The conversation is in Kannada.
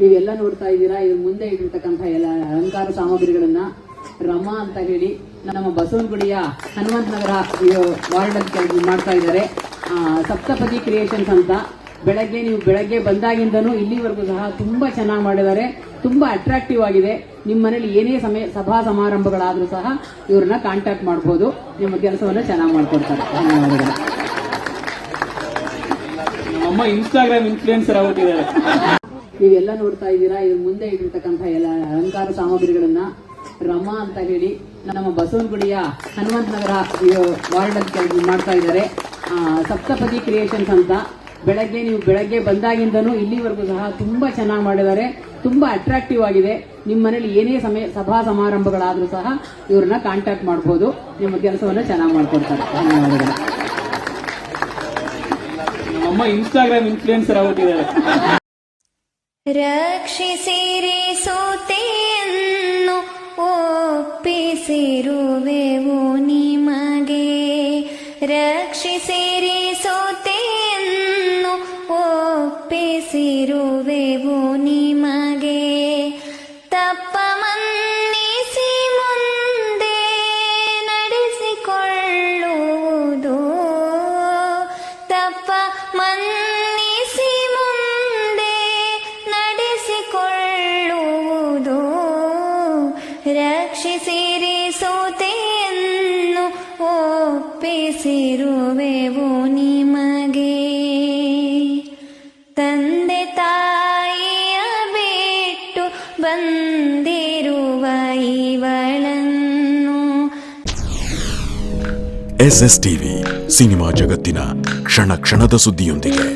ನೀವೆಲ್ಲ ನೋಡ್ತಾ ಇದ್ದೀರಾ. ಇವ್ರ ಮುಂದೆ ಇಟ್ಟಿರ್ತಕ್ಕಂಥ ಎಲ್ಲ ಅಲಂಕಾರ ಸಾಮಗ್ರಿಗಳನ್ನ ರಮಾ ಅಂತ ಹೇಳಿ ನಮ್ಮ ಬಸವನಗುಡಿಯ ಹನುಮಂತ ನಗರ ವಾರ್ಡ್ ಅಲ್ಲಿ ಮಾಡ್ತಾ ಇದ್ದಾರೆ. ಸಪ್ತಪದಿ ಕ್ರಿಯೇಷನ್ಸ್ ಅಂತ. ಬೆಳಗ್ಗೆ ಬಂದಾಗಿಂದನೂ ಇಲ್ಲಿವರೆಗೂ ಸಹ ತುಂಬಾ ಚೆನ್ನಾಗಿ ಮಾಡಿದ್ದಾರೆ. ತುಂಬಾ ಅಟ್ರಾಕ್ಟಿವ್ ಆಗಿದೆ. ನಿಮ್ಮ ಮನೇಲಿ ಏನೇ ಸಭಾ ಸಮಾರಂಭಗಳಾದ್ರೂ ಸಹ ಇವ್ರನ್ನ ಕಾಂಟ್ಯಾಕ್ಟ್ ಮಾಡಬಹುದು. ನಿಮ್ಮ ಕೆಲಸವನ್ನ ಚೆನ್ನಾಗಿ ಮಾಡ್ಕೊಡ್ತಾರೆ. ಧನ್ಯವಾದಗಳು. ನಮ್ಮ ಇನ್ಸ್ಟಾಗ್ರಾಮ್ ಇನ್ಫ್ಲೂಯೆನ್ಸರ್ ಆಗಿದ್ದಾರೆ. ನೀವೆಲ್ಲ ನೋಡ್ತಾ ಇದ್ದೀರಾ. ಇವ್ರ ಮುಂದೆ ಇಟ್ಟಿರ್ತಕ್ಕಂಥ ಎಲ್ಲ ಅಲಂಕಾರ ಸಾಮಗ್ರಿಗಳನ್ನ ರಮಾ ಅಂತ ಹೇಳಿ ನಮ್ಮ ಬಸವನಗುಡಿಯ ಹನುಮಂತ ನಗರ ವಾರ್ಡ್ ಅಲ್ಲಿ ಮಾಡ್ತಾ ಇದ್ದಾರೆ. ಸಪ್ತಪದಿ ಕ್ರಿಯೇಷನ್ಸ್ ಅಂತ. ಬೆಳಗ್ಗೆ ಬಂದಾಗಿಂದನೂ ಇಲ್ಲಿವರೆಗೂ ಸಹ ತುಂಬಾ ಚೆನ್ನಾಗಿ ಮಾಡಿದ್ದಾರೆ. ತುಂಬಾ ಅಟ್ರಾಕ್ಟಿವ್ ಆಗಿದೆ. ನಿಮ್ಮ ಮನೇಲಿ ಏನೇ ಸಭಾ ಸಮಾರಂಭಗಳಾದ್ರೂ ಸಹ ಇವ್ರನ್ನ ಕಾಂಟ್ಯಾಕ್ಟ್ ಮಾಡಬಹುದು. ನಿಮ್ಮ ಕೆಲಸವನ್ನ ಚೆನ್ನಾಗಿ ಮಾಡ್ಕೊಡ್ತಾರೆ. ಧನ್ಯವಾದಗಳು. ನಮ್ಮ ಇನ್ಸ್ಟಾಗ್ರಾಮ್ ಇನ್ಫ್ಲೂಯೆನ್ಸರ್ ಆಗಿದ್ದಾರೆ. ರಕ್ಷಿಸಿರಿ ಸೋತೆಯನ್ನು ಒಪ್ಪಿಸಿರುವೆವು ನಿಮಗೆ. ರಕ್ಷಿಸಿರಿ ಸೋತೆಯನ್ನು ಒಪ್ಪಿಸಿರುವೆವು ನಿಮಗೆ. ತಪ್ಪ ಮನ್ನಿಸಿ ಮುಂದೆ ನಡೆಸಿಕೊಳ್ಳುವುದು. ತಪ್ಪ ಮನ್ನಿಸಿ ಮುಂದೆ ನಡೆಸಿಕೊಳ್ಳುವುದು. ರಕ್ಷಿಸಿರಿ ಸೋತೆಯನ್ನು ಒಪ್ಪಿಸಿರುವೆವು ನಿಮಗೆ. ತಂದೆ ತಾಯಿಯ ಬಿಟ್ಟು ಬಂದಿರುವ ಇವಳನ್ನು. SSTV ಸಿನಿಮಾ ಜಗತ್ತಿನ ಕ್ಷಣ ಕ್ಷಣದ ಸುದ್ದಿಯೊಂದಿಗೆ.